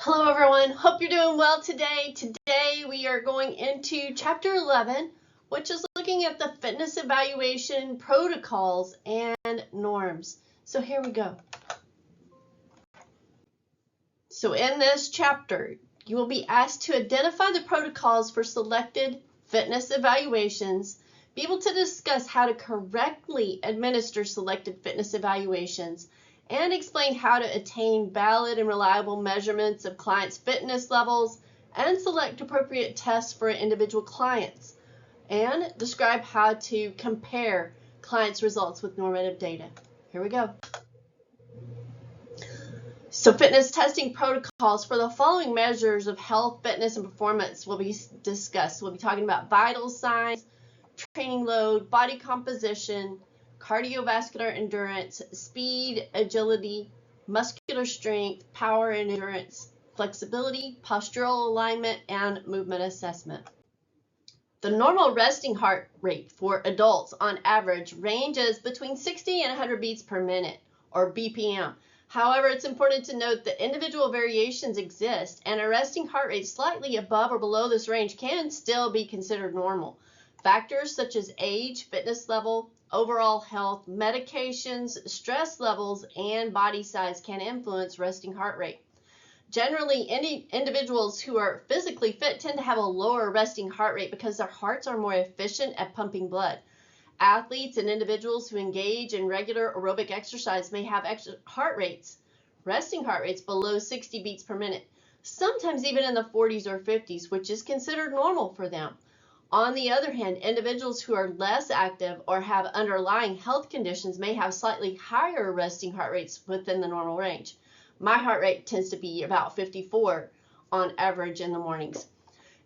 Hello everyone, hope you're doing well today. Today we are going into chapter 11, which is looking at the fitness evaluation protocols and norms. So here we go. So in this chapter, you will be asked to identify the protocols for selected fitness evaluations, be able to discuss how to correctly administer selected fitness evaluations, and explain how to attain valid and reliable measurements of clients' fitness levels and select appropriate tests for individual clients, and describe how to compare clients' results with normative data. Here we go. So fitness testing protocols for the following measures of health, fitness, and performance will be discussed. We'll be talking about vital signs, training load, body composition, cardiovascular endurance, speed, agility, muscular strength, power and endurance, flexibility, postural alignment, and movement assessment. The normal resting heart rate for adults on average ranges between 60 and 100 beats per minute, or BPM. However, it's important to note that individual variations exist, and a resting heart rate slightly above or below this range can still be considered normal. Factors such as age, fitness level, overall health, medications, stress levels, and body size can influence resting heart rate. Generally, individuals who are physically fit tend to have a lower resting heart rate because their hearts are more efficient at pumping blood. Athletes and individuals who engage in regular aerobic exercise may have resting heart rates below 60 beats per minute, sometimes even in the 40s or 50s, which is considered normal for them. On the other hand, individuals who are less active or have underlying health conditions may have slightly higher resting heart rates within the normal range. My heart rate tends to be about 54 on average in the mornings.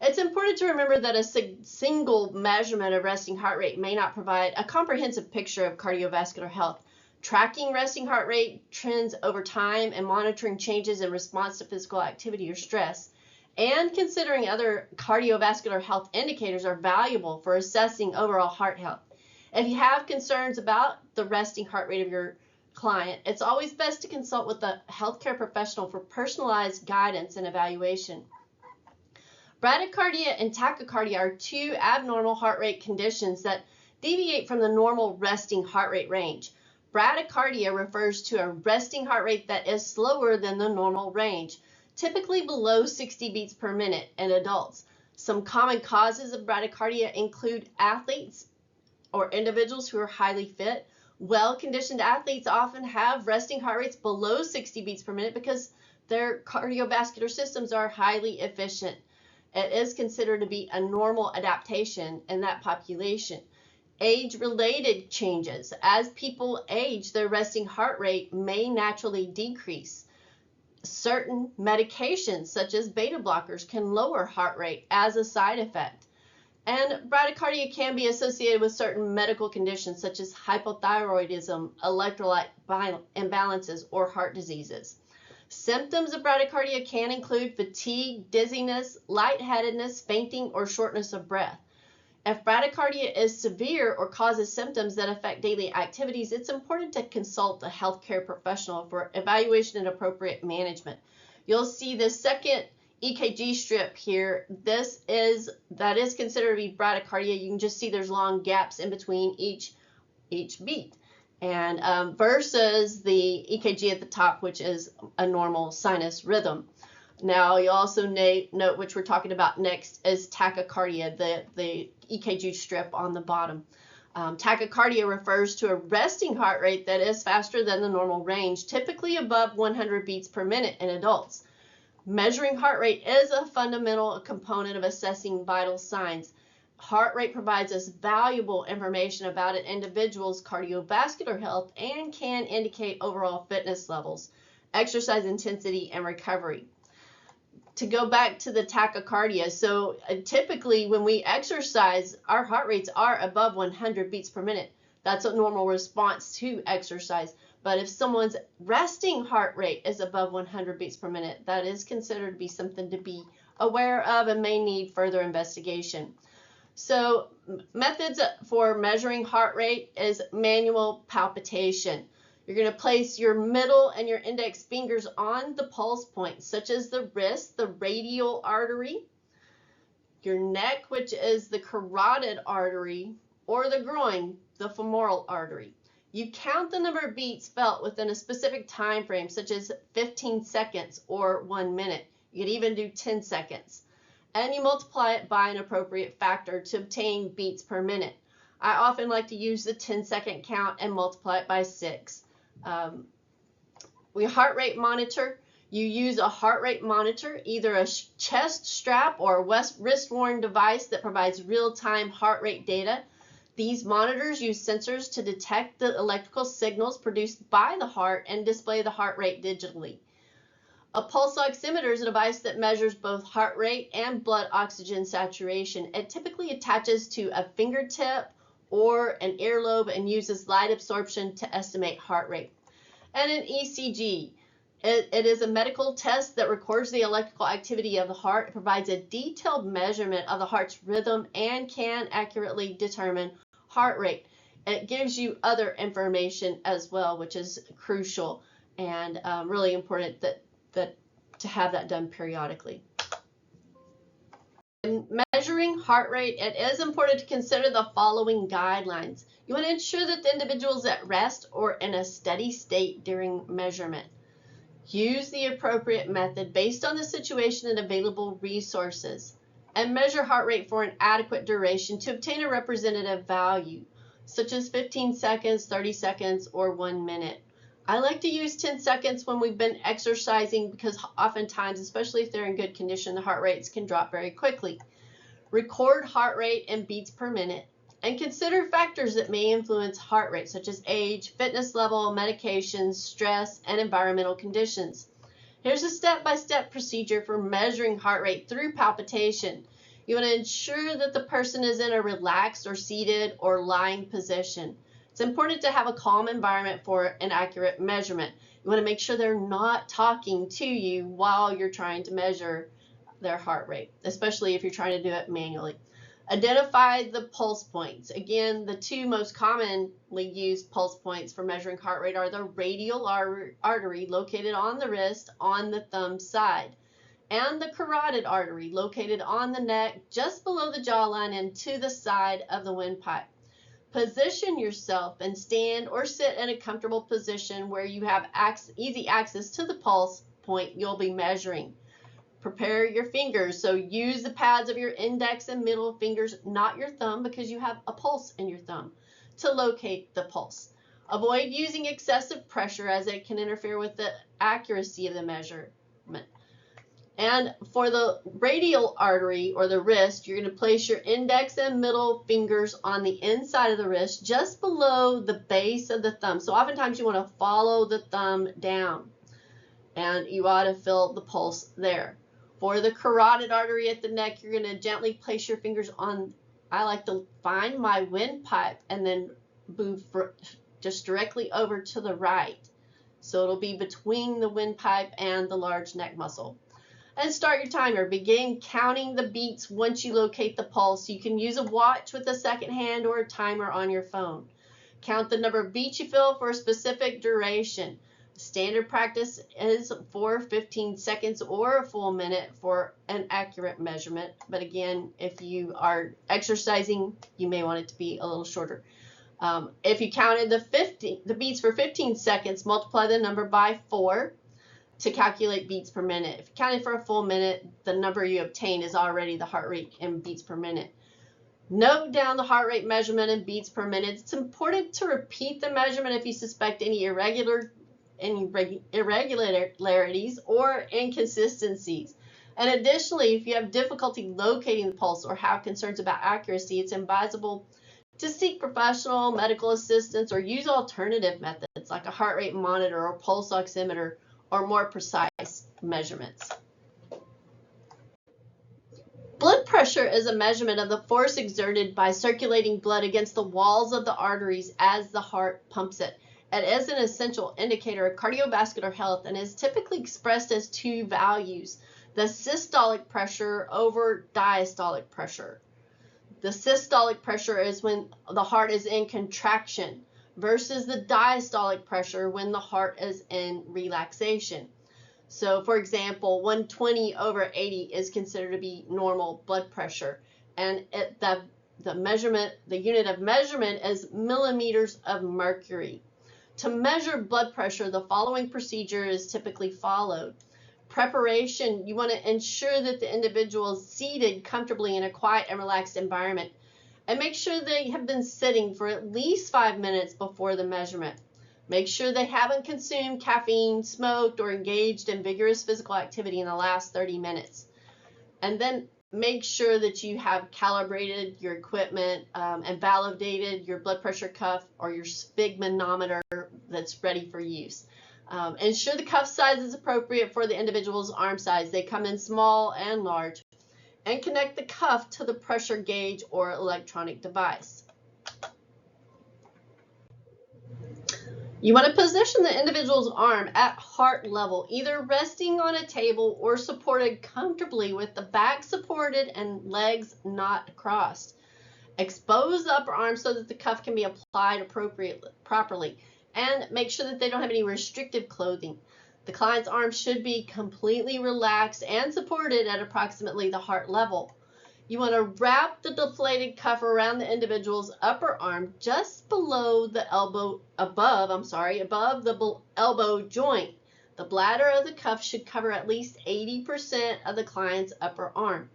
It's important to remember that a single measurement of resting heart rate may not provide a comprehensive picture of cardiovascular health. Tracking resting heart rate trends over time and monitoring changes in response to physical activity or stress, and considering other cardiovascular health indicators are valuable for assessing overall heart health. If you have concerns about the resting heart rate of your client, it's always best to consult with a healthcare professional for personalized guidance and evaluation. Bradycardia and tachycardia are two abnormal heart rate conditions that deviate from the normal resting heart rate range. Bradycardia refers to a resting heart rate that is slower than the normal range, typically below 60 beats per minute in adults. Some common causes of bradycardia include athletes or individuals who are highly fit. Well-conditioned athletes often have resting heart rates below 60 beats per minute because their cardiovascular systems are highly efficient. It is considered to be a normal adaptation in that population. Age-related changes. As people age, their resting heart rate may naturally decrease. Certain medications, such as beta blockers, can lower heart rate as a side effect. And bradycardia can be associated with certain medical conditions, such as hypothyroidism, electrolyte imbalances, or heart diseases. Symptoms of bradycardia can include fatigue, dizziness, lightheadedness, fainting, or shortness of breath. If bradycardia is severe or causes symptoms that affect daily activities, it's important to consult a healthcare professional for evaluation and appropriate management. You'll see the second EKG strip here. That is considered to be bradycardia. You can just see there's long gaps in between each beat, and versus the EKG at the top, which is a normal sinus rhythm. Now you also note, which we're talking about next, is tachycardia, the EKG strip on the bottom. Tachycardia refers to a resting heart rate that is faster than the normal range, typically above 100 beats per minute in adults. Measuring heart rate is a fundamental component of assessing vital signs. Heart rate provides us valuable information about an individual's cardiovascular health and can indicate overall fitness levels, exercise intensity, and recovery. To go back to the tachycardia, so typically when we exercise, our heart rates are above 100 beats per minute. That's a normal response to exercise. But if someone's resting heart rate is above 100 beats per minute, that is considered to be something to be aware of and may need further investigation. So methods for measuring heart rate is manual palpitation. You're going to place your middle and your index fingers on the pulse points, such as the wrist, the radial artery, your neck, which is the carotid artery, or the groin, the femoral artery. You count the number of beats felt within a specific time frame, such as 15 seconds or 1 minute. You could even do 10 seconds. And you multiply it by an appropriate factor to obtain beats per minute. I often like to use the 10-second count and multiply it by 6. We heart rate monitor. You use a heart rate monitor, either a chest strap or a wrist-worn device that provides real-time heart rate data. These monitors use sensors to detect the electrical signals produced by the heart and display the heart rate digitally. A pulse oximeter is a device that measures both heart rate and blood oxygen saturation. It typically attaches to a fingertip or an earlobe and uses light absorption to estimate heart rate. And an ECG. It is a medical test that records the electrical activity of the heart. It provides a detailed measurement of the heart's rhythm and can accurately determine heart rate. It gives you other information as well, which is crucial and really important that to have that done periodically. In measuring heart rate, it is important to consider the following guidelines. You want to ensure that the individual is at rest or in a steady state during measurement. Use the appropriate method based on the situation and available resources, and measure heart rate for an adequate duration to obtain a representative value, such as 15 seconds, 30 seconds, or 1 minute. I like to use 10 seconds when we've been exercising because oftentimes, especially if they're in good condition, the heart rates can drop very quickly. Record heart rate in beats per minute and consider factors that may influence heart rate, such as age, fitness level, medications, stress, and environmental conditions. Here's a step-by-step procedure for measuring heart rate through palpitation. You want to ensure that the person is in a relaxed or seated or lying position. It's important to have a calm environment for an accurate measurement. You want to make sure they're not talking to you while you're trying to measure their heart rate, especially if you're trying to do it manually. Identify the pulse points. Again, the two most commonly used pulse points for measuring heart rate are the radial artery located on the wrist on the thumb side, and the carotid artery located on the neck just below the jawline and to the side of the windpipe. Position yourself and stand or sit in a comfortable position where you have easy access to the pulse point you'll be measuring. Prepare your fingers, so use the pads of your index and middle fingers, not your thumb, because you have a pulse in your thumb, to locate the pulse. Avoid using excessive pressure as it can interfere with the accuracy of the measurement. And for the radial artery or the wrist, you're going to place your index and middle fingers on the inside of the wrist, just below the base of the thumb. So oftentimes you want to follow the thumb down, and you ought to feel the pulse there. For the carotid artery at the neck, you're going to gently place your fingers on, I like to find my windpipe and then move just directly over to the right. So it'll be between the windpipe and the large neck muscle. And start your timer. Begin counting the beats once you locate the pulse. You can use a watch with a second hand or a timer on your phone. Count the number of beats you feel for a specific duration. Standard practice is for 15 seconds or a full minute for an accurate measurement. But again, if you are exercising, you may want it to be a little shorter. If you counted the beats for 15 seconds, multiply the number by 4 to calculate beats per minute. If you counted for a full minute, the number you obtain is already the heart rate in beats per minute. Note down the heart rate measurement in beats per minute. It's important to repeat the measurement if you suspect any irregularities or inconsistencies. And additionally, if you have difficulty locating the pulse or have concerns about accuracy, it's advisable to seek professional medical assistance or use alternative methods like a heart rate monitor or pulse oximeter or more precise measurements. Blood pressure is a measurement of the force exerted by circulating blood against the walls of the arteries as the heart pumps it. It is an essential indicator of cardiovascular health and is typically expressed as two values: the systolic pressure over diastolic pressure. The systolic pressure is when the heart is in contraction. versus the diastolic pressure when the heart is in relaxation. So for example, 120 over 80 is considered to be normal blood pressure, and the unit of measurement is millimeters of mercury. To measure blood pressure, the following procedure is typically followed. Preparation, you want to ensure that the individual is seated comfortably in a quiet and relaxed environment, and make sure they have been sitting for at least 5 minutes before the measurement. Make sure they haven't consumed caffeine, smoked, or engaged in vigorous physical activity in the last 30 minutes. And then make sure that you have calibrated your equipment and validated your blood pressure cuff or your sphygmomanometer that's ready for use. Ensure the cuff size is appropriate for the individual's arm size. They come in small and large. And connect the cuff to the pressure gauge or electronic device. You want to position the individual's arm at heart level, either resting on a table or supported comfortably with the back supported and legs not crossed. Expose the upper arm so that the cuff can be applied properly, and make sure that they don't have any restrictive clothing. The client's arm should be completely relaxed and supported at approximately the heart level. You want to wrap the deflated cuff around the individual's upper arm just below the elbow, above the elbow joint. The bladder of the cuff should cover at least 80% of the client's upper arm.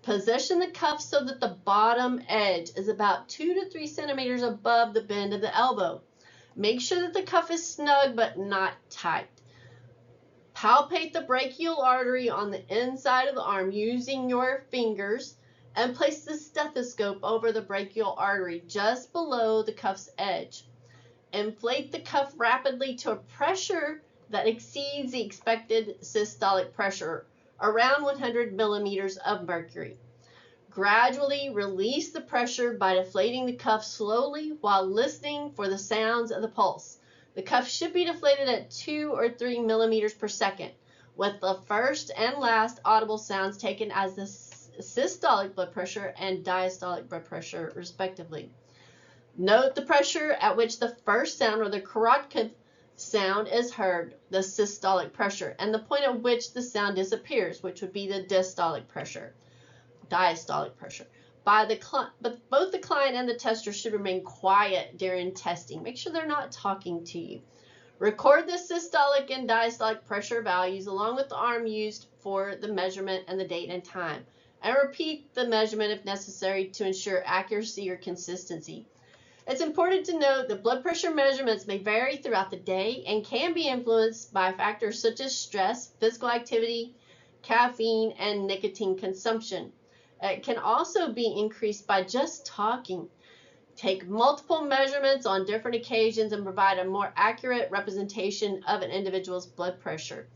Position the cuff so that the bottom edge is about 2 to 3 centimeters above the bend of the elbow. Make sure that the cuff is snug but not tight. Palpate the brachial artery on the inside of the arm using your fingers, and place the stethoscope over the brachial artery just below the cuff's edge. Inflate the cuff rapidly to a pressure that exceeds the expected systolic pressure, around 100 millimeters of mercury. Gradually release the pressure by deflating the cuff slowly while listening for the sounds of the pulse. The cuff should be deflated at 2 or 3 millimeters per second, with the first and last audible sounds taken as the systolic blood pressure and diastolic blood pressure, respectively. Note the pressure at which the first sound or the corrocative sound is heard, the systolic pressure, and the point at which the sound disappears, which would be the diastolic pressure. But both the client and the tester should remain quiet during testing. Make sure they're not talking to you. Record the systolic and diastolic pressure values along with the arm used for the measurement and the date and time. And repeat the measurement if necessary to ensure accuracy or consistency. It's important to note that blood pressure measurements may vary throughout the day and can be influenced by factors such as stress, physical activity, caffeine, and nicotine consumption. It can also be increased by just talking. Take multiple measurements on different occasions and provide a more accurate representation of an individual's blood pressure.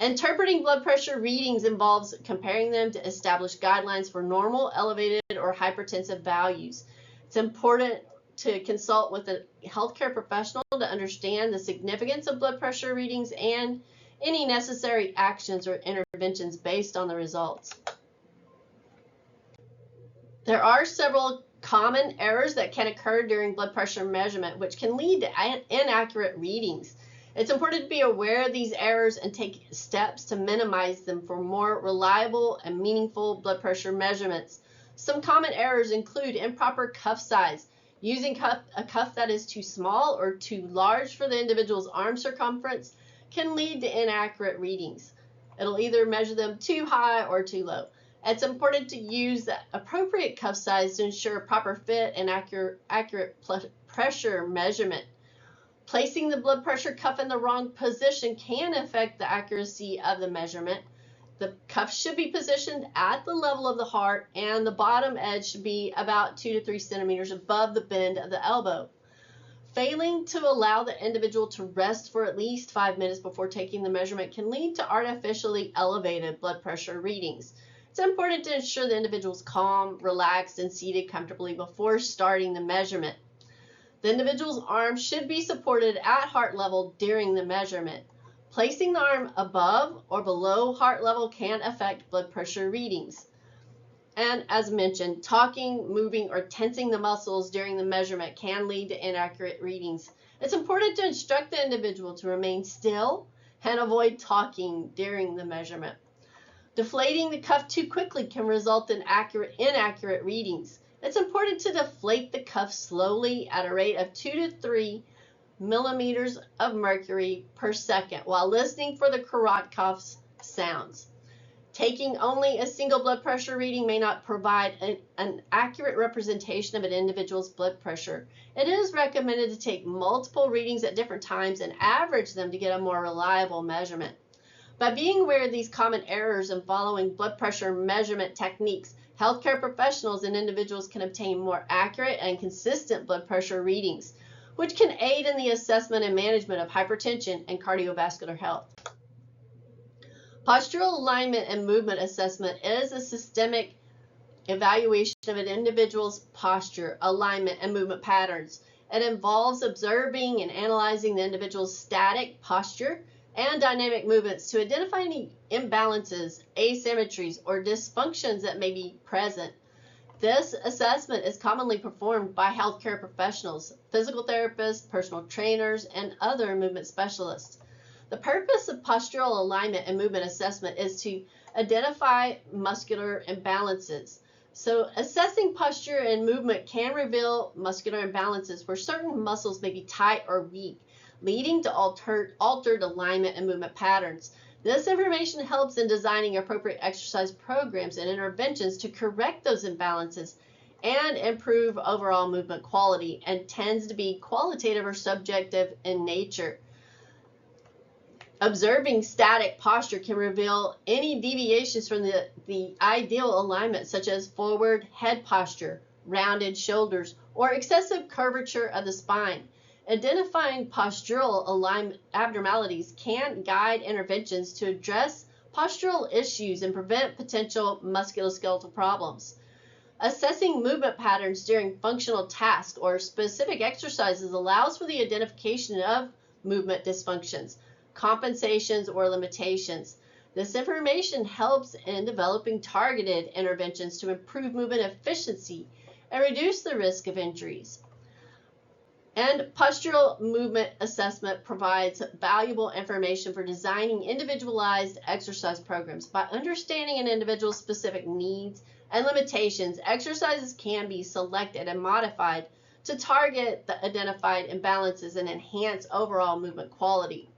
Interpreting blood pressure readings involves comparing them to established guidelines for normal, elevated, or hypertensive values. It's important to consult with a healthcare professional to understand the significance of blood pressure readings and any necessary actions or interventions based on the results. There are several common errors that can occur during blood pressure measurement, which can lead to inaccurate readings. It's important to be aware of these errors and take steps to minimize them for more reliable and meaningful blood pressure measurements. Some common errors include improper cuff size, using a cuff that is too small or too large for the individual's arm circumference can lead to inaccurate readings. It'll either measure them too high or too low. It's important to use the appropriate cuff size to ensure proper fit and accurate pressure measurement. Placing the blood pressure cuff in the wrong position can affect the accuracy of the measurement. The cuff should be positioned at the level of the heart, and the bottom edge should be about 2 to 3 centimeters above the bend of the elbow. Failing to allow the individual to rest for at least 5 minutes before taking the measurement can lead to artificially elevated blood pressure readings. It's important to ensure the individual is calm, relaxed, and seated comfortably before starting the measurement. The individual's arm should be supported at heart level during the measurement. Placing the arm above or below heart level can affect blood pressure readings. And as mentioned, talking, moving, or tensing the muscles during the measurement can lead to inaccurate readings. It's important to instruct the individual to remain still and avoid talking during the measurement. Deflating the cuff too quickly can result in inaccurate readings. It's important to deflate the cuff slowly at a rate of 2 to 3 millimeters of mercury per second while listening for the Korotkov sounds. Taking only a single blood pressure reading may not provide an accurate representation of an individual's blood pressure. It is recommended to take multiple readings at different times and average them to get a more reliable measurement. By being aware of these common errors and following blood pressure measurement techniques, healthcare professionals and individuals can obtain more accurate and consistent blood pressure readings, which can aid in the assessment and management of hypertension and cardiovascular health. Postural alignment and movement assessment is a systemic evaluation of an individual's posture, alignment, and movement patterns. It involves observing and analyzing the individual's static posture and dynamic movements to identify any imbalances, asymmetries, or dysfunctions that may be present. This assessment is commonly performed by healthcare professionals, physical therapists, personal trainers, and other movement specialists. The purpose of postural alignment and movement assessment is to identify muscular imbalances. So assessing posture and movement can reveal muscular imbalances where certain muscles may be tight or weak, leading to altered alignment and movement patterns. This information helps in designing appropriate exercise programs and interventions to correct those imbalances and improve overall movement quality, and tends to be qualitative or subjective in nature. Observing static posture can reveal any deviations from the ideal alignment, such as forward head posture, rounded shoulders, or excessive curvature of the spine. Identifying postural alignment abnormalities can guide interventions to address postural issues and prevent potential musculoskeletal problems. Assessing movement patterns during functional tasks or specific exercises allows for the identification of movement dysfunctions, compensations, or limitations. This information helps in developing targeted interventions to improve movement efficiency and reduce the risk of injuries. And postural movement assessment provides valuable information for designing individualized exercise programs. By understanding an individual's specific needs and limitations, exercises can be selected and modified to target the identified imbalances and enhance overall movement quality.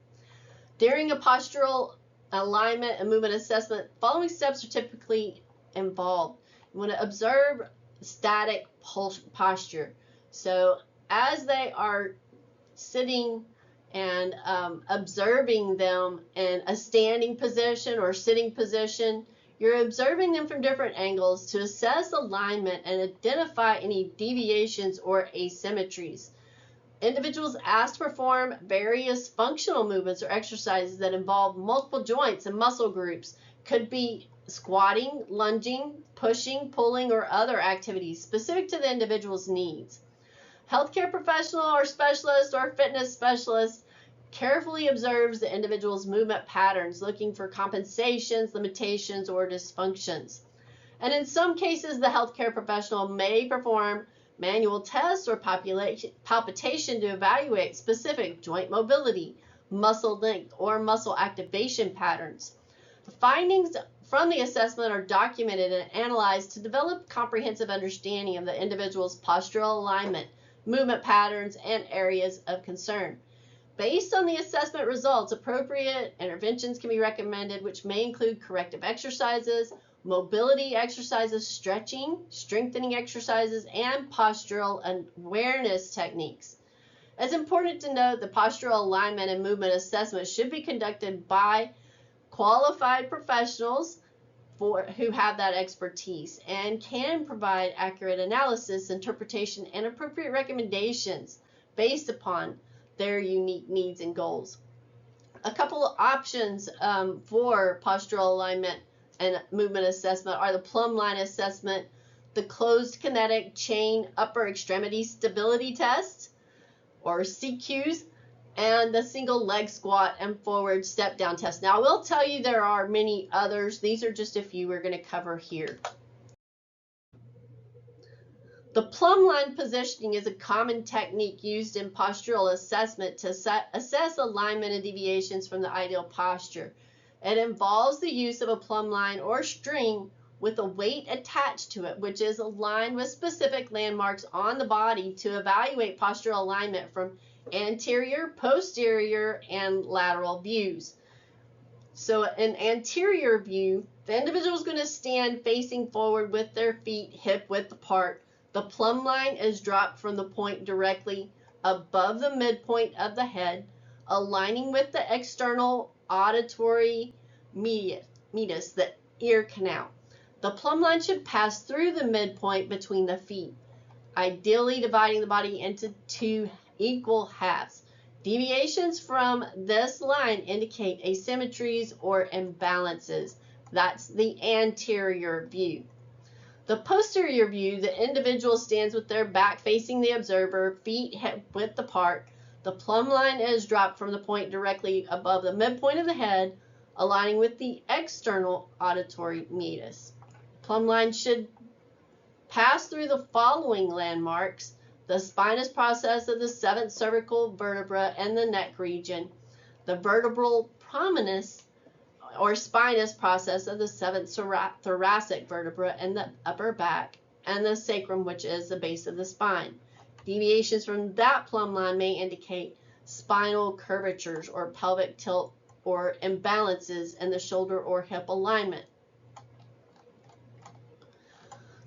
During a postural alignment and movement assessment, following steps are typically involved. You want to observe static posture. So as they are sitting and observing them in a standing position or sitting position, you're observing them from different angles to assess alignment and identify any deviations or asymmetries. Individuals asked to perform various functional movements or exercises that involve multiple joints and muscle groups. Could be squatting, lunging, pushing, pulling, or other activities specific to the individual's needs. Healthcare professional or specialist or fitness specialist carefully observes the individual's movement patterns, looking for compensations, limitations, or dysfunctions. And in some cases, the healthcare professional may perform manual tests or palpation to evaluate specific joint mobility, muscle length, or muscle activation patterns. The findings from the assessment are documented and analyzed to develop comprehensive understanding of the individual's postural alignment, movement patterns, and areas of concern. Based on the assessment results, appropriate interventions can be recommended, which may include corrective exercises, mobility exercises, stretching, strengthening exercises, and postural awareness techniques. It's important to note the postural alignment and movement assessment should be conducted by qualified professionals who have that expertise and can provide accurate analysis, interpretation, and appropriate recommendations based upon their unique needs and goals. A couple of options for postural alignment and movement assessment are the plumb line assessment, the closed kinetic chain upper extremity stability test, or CQs, and the single leg squat and forward step down test. Now, I will tell you there are many others. These are just a few we're going to cover here. The plumb line positioning is a common technique used in postural assessment to assess alignment and deviations from the ideal posture. It involves the use of a plumb line or string with a weight attached to it, which is aligned with specific landmarks on the body to evaluate postural alignment from anterior, posterior, and lateral views. So an anterior view, the individual is going to stand facing forward with their feet hip width apart. The plumb line is dropped from the point directly above the midpoint of the head, aligning with the external auditory meatus, the ear canal. The plumb line should pass through the midpoint between the feet, ideally dividing the body into two equal halves. Deviations from this line indicate asymmetries or imbalances. That's the anterior view. The posterior view, the individual stands with their back facing the observer, feet hip width apart. The plumb line is dropped from the point directly above the midpoint of the head, aligning with the external auditory meatus. Plumb line should pass through the following landmarks: the spinous process of the 7th cervical vertebra and the neck region, the vertebral prominence or spinous process of the 7th thoracic vertebra and the upper back, and the sacrum, which is the base of the spine. Deviations from that plumb line may indicate spinal curvatures or pelvic tilt or imbalances in the shoulder or hip alignment.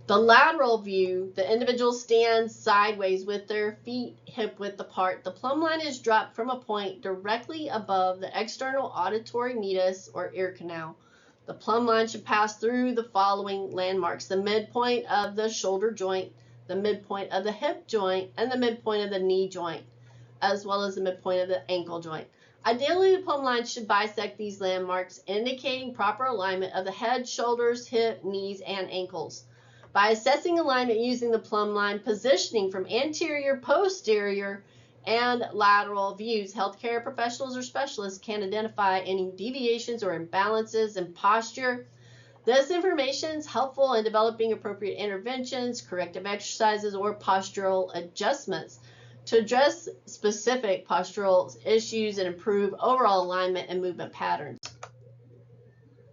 The lateral view, the individual stands sideways with their feet hip width apart. The plumb line is dropped from a point directly above the external auditory meatus or ear canal. The plumb line should pass through the following landmarks: the midpoint of the shoulder joint, the midpoint of the hip joint, and the midpoint of the knee joint, as well as the midpoint of the ankle joint. Ideally, the plumb line should bisect these landmarks, indicating proper alignment of the head, shoulders, hip, knees, and ankles. By assessing alignment using the plumb line positioning from anterior, posterior, and lateral views, healthcare professionals or specialists can identify any deviations or imbalances in posture. This information is helpful in developing appropriate interventions, corrective exercises, or postural adjustments to address specific postural issues and improve overall alignment and movement patterns.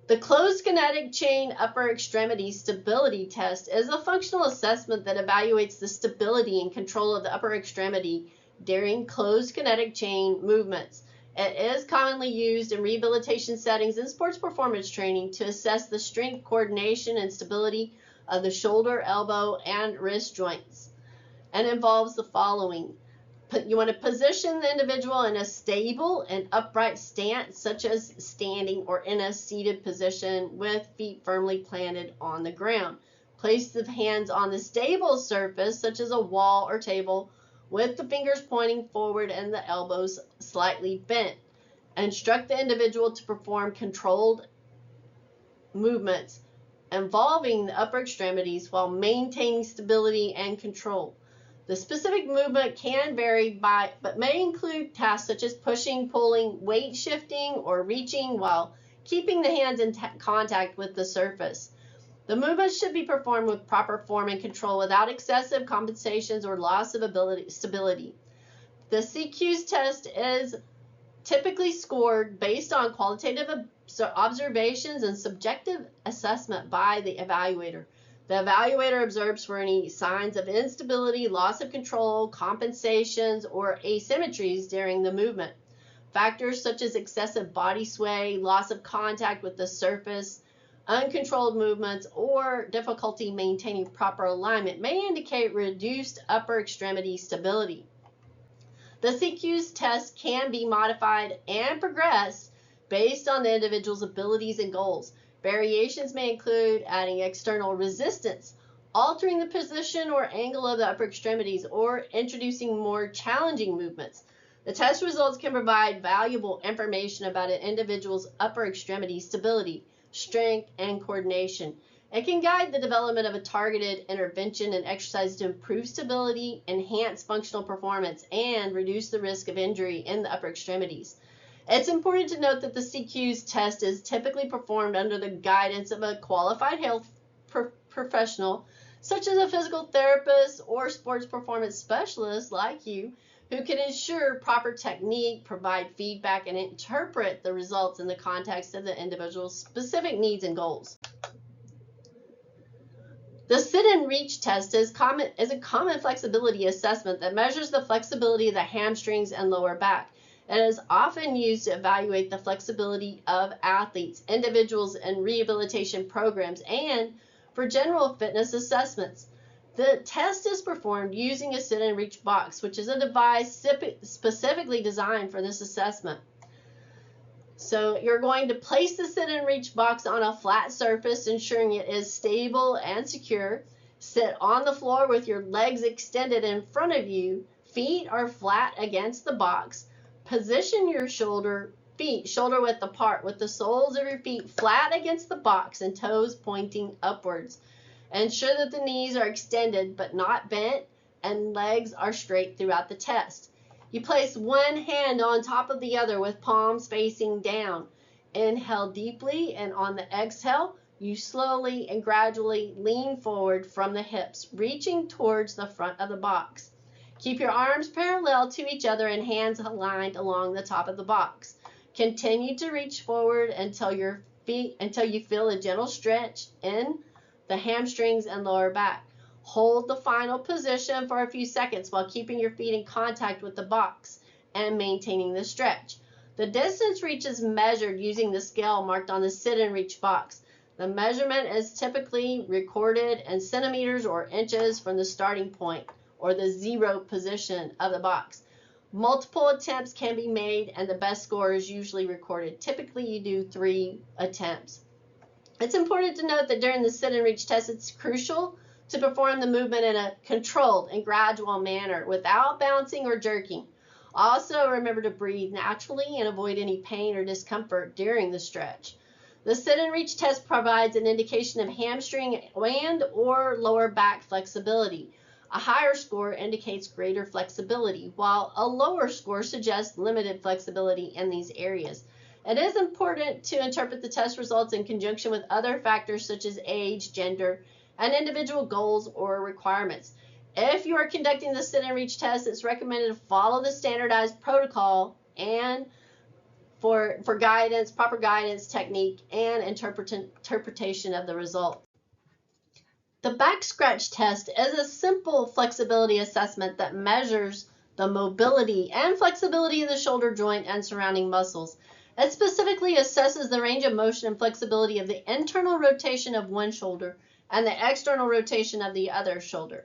The closed kinetic chain upper extremity stability test is a functional assessment that evaluates the stability and control of the upper extremity during closed kinetic chain movements. It is commonly used in rehabilitation settings and sports performance training to assess the strength, coordination, and stability of the shoulder, elbow, and wrist joints, and involves the following. You want to position the individual in a stable and upright stance, such as standing or in a seated position with feet firmly planted on the ground. Place the hands on the stable surface, such as a wall or table, with the fingers pointing forward and the elbows slightly bent. Instruct the individual to perform controlled movements involving the upper extremities while maintaining stability and control. The specific movement can vary but may include tasks such as pushing, pulling, weight shifting, or reaching while keeping the hands in contact with the surface. The movement should be performed with proper form and control without excessive compensations or loss of stability. The CQ's test is typically scored based on qualitative observations and subjective assessment by the evaluator. The evaluator observes for any signs of instability, loss of control, compensations, or asymmetries during the movement. Factors such as excessive body sway, loss of contact with the surface, uncontrolled movements, or difficulty maintaining proper alignment may indicate reduced upper extremity stability. The CQ's test can be modified and progressed based on the individual's abilities and goals. Variations may include adding external resistance, altering the position or angle of the upper extremities, or introducing more challenging movements. The test results can provide valuable information about an individual's upper extremity stability, strength, and coordination. It can guide the development of a targeted intervention and exercise to improve stability, enhance functional performance, and reduce the risk of injury in the upper extremities. It's important to note that the CQ's test is typically performed under the guidance of a qualified health professional such as a physical therapist or sports performance specialist like you, who can ensure proper technique, provide feedback, and interpret the results in the context of the individual's specific needs and goals. The sit and reach test is a common flexibility assessment that measures the flexibility of the hamstrings and lower back. It is often used to evaluate the flexibility of athletes, individuals in rehabilitation programs, and for general fitness assessments. The test is performed using a sit and reach box, which is a device specifically designed for this assessment. So you're going to place the sit and reach box on a flat surface, ensuring it is stable and secure. Sit on the floor with your legs extended in front of you. Feet are flat against the box. Position your feet shoulder width apart with the soles of your feet flat against the box and toes pointing upwards. Ensure that the knees are extended but not bent and legs are straight throughout the test. You place one hand on top of the other with palms facing down. Inhale deeply, and on the exhale, you slowly and gradually lean forward from the hips, reaching towards the front of the box. Keep your arms parallel to each other and hands aligned along the top of the box. Continue to reach forward until you feel a gentle stretch in the hamstrings and lower back. Hold the final position for a few seconds while keeping your feet in contact with the box and maintaining the stretch. The distance reached is measured using the scale marked on the sit and reach box. The measurement is typically recorded in centimeters or inches from the starting point or the 0 position of the box. Multiple attempts can be made and the best score is usually recorded. Typically you do 3 attempts. It's important to note that during the sit and reach test, it's crucial to perform the movement in a controlled and gradual manner without bouncing or jerking. Also, remember to breathe naturally and avoid any pain or discomfort during the stretch. The sit and reach test provides an indication of hamstring and or lower back flexibility. A higher score indicates greater flexibility, while a lower score suggests limited flexibility in these areas. It is important to interpret the test results in conjunction with other factors such as age, gender, and individual goals or requirements. If you are conducting the sit and reach test, it's recommended to follow the standardized protocol and for guidance, proper guidance, technique, and interpretation of the result. The back scratch test is a simple flexibility assessment that measures the mobility and flexibility of the shoulder joint and surrounding muscles. It specifically assesses the range of motion and flexibility of the internal rotation of one shoulder and the external rotation of the other shoulder.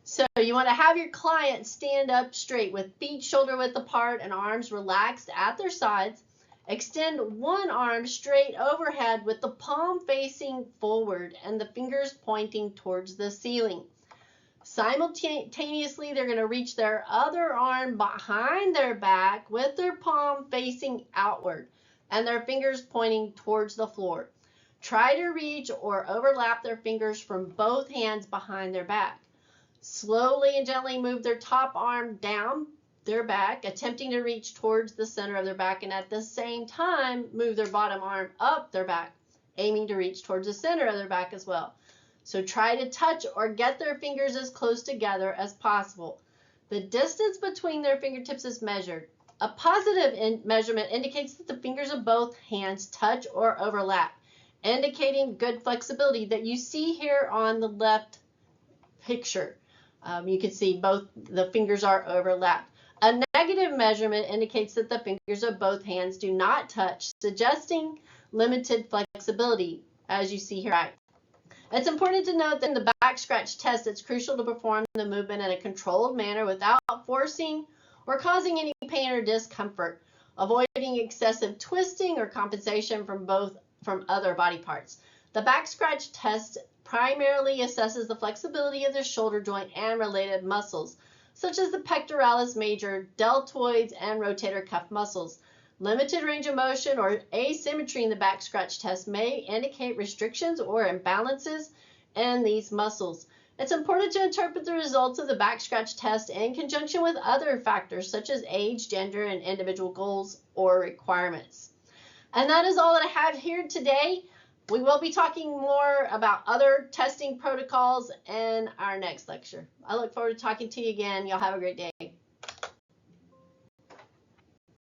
So you want to have your client stand up straight with feet shoulder width apart and arms relaxed at their sides. Extend one arm straight overhead with the palm facing forward and the fingers pointing towards the ceiling. Simultaneously, they're going to reach their other arm behind their back with their palm facing outward and their fingers pointing towards the floor. Try to reach or overlap their fingers from both hands behind their back. Slowly and gently move their top arm down their back, attempting to reach towards the center of their back, and at the same time move their bottom arm up their back, aiming to reach towards the center of their back as well. So try to touch or get their fingers as close together as possible. The distance between their fingertips is measured. A positive measurement indicates that the fingers of both hands touch or overlap, indicating good flexibility that you see here on the left picture. You can see both the fingers are overlapped. A negative measurement indicates that the fingers of both hands do not touch, suggesting limited flexibility, as you see here. It's important to note that in the back scratch test, it's crucial to perform the movement in a controlled manner without forcing or causing any pain or discomfort, avoiding excessive twisting or compensation from other body parts. The back scratch test primarily assesses the flexibility of the shoulder joint and related muscles, such as the pectoralis major, deltoids, and rotator cuff muscles. Limited range of motion or asymmetry in the back scratch test may indicate restrictions or imbalances in these muscles. It's important to interpret the results of the back scratch test in conjunction with other factors such as age, gender, and individual goals or requirements. And that is all that I have here today. We will be talking more about other testing protocols in our next lecture. I look forward to talking to you again. Y'all have a great day.